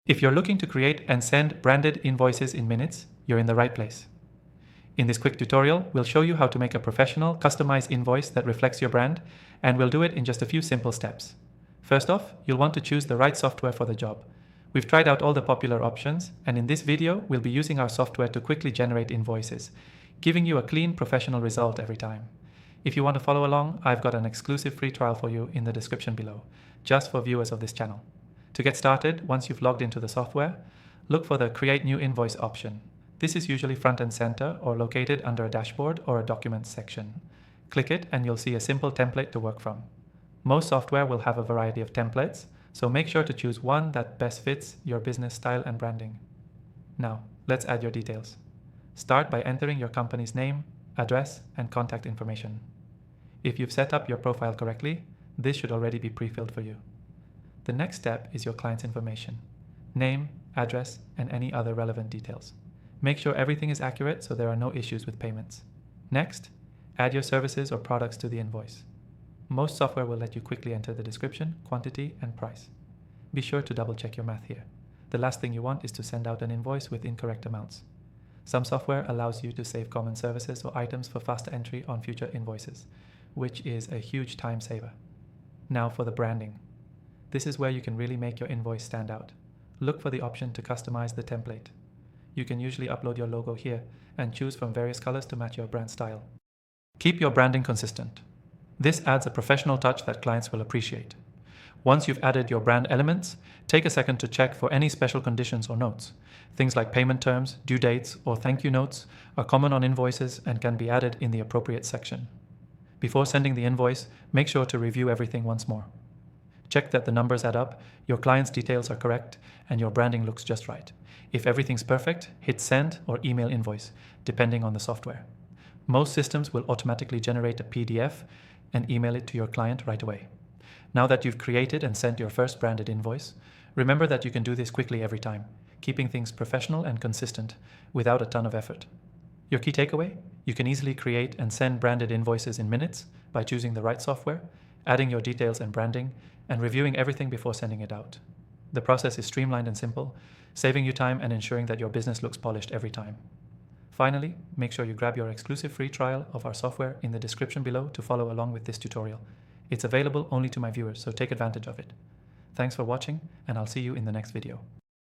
If you're looking to create and send branded invoices in minutes, you're in the right place. In this quick tutorial, we'll show you how to make a professional, customized invoice that reflects your brand, and we'll do it in just a few simple steps. First off, you'll want to choose the right software for the job. We've tried out all the popular options, and in this video, we'll be using our software to quickly generate invoices, giving you a clean, professional result every time. If you want to follow along, I've got an exclusive free trial for you in the description below, just for viewers of this channel. To get started, once you've logged into the software, look for the Create New Invoice option. This is usually front and center or located under a dashboard or a documents section. Click it and you'll see a simple template to work from. Most software will have a variety of templates, so make sure to choose one that best fits your business style and branding. Now, let's add your details. Start by entering your company's name, address, and contact information. If you've set up your profile correctly, this should already be pre-filled for you. The next step is your client's information: name, address, and any other relevant details. Make sure everything is accurate so there are no issues with payments. Next, add your services or products to the invoice. Most software will let you quickly enter the description, quantity, and price. Be sure to double check your math here. The last thing you want is to send out an invoice with incorrect amounts. Some software allows you to save common services or items for faster entry on future invoices, which is a huge time saver. Now for the branding. This is where you can really make your invoice stand out. Look for the option to customize the template. You can usually upload your logo here and choose from various colors to match your brand style. Keep your branding consistent. This adds a professional touch that clients will appreciate. Once you've added your brand elements, take a second to check for any special conditions or notes. Things like payment terms, due dates, or thank you notes are common on invoices and can be added in the appropriate section. Before sending the invoice, make sure to review everything once more. Check that the numbers add up, your client's details are correct, and your branding looks just right. If everything's perfect, hit send or email invoice, depending on the software. Most systems will automatically generate a PDF and email it to your client right away. Now that you've created and sent your first branded invoice, remember that you can do this quickly every time, keeping things professional and consistent without a ton of effort. Your key takeaway? You can easily create and send branded invoices in minutes by choosing the right software, adding your details and branding, and reviewing everything before sending it out. The process is streamlined and simple, saving you time and ensuring that your business looks polished every time. Finally, make sure you grab your exclusive free trial of our software in the description below to follow along with this tutorial. It's available only to my viewers, so take advantage of it. Thanks for watching, and I'll see you in the next video.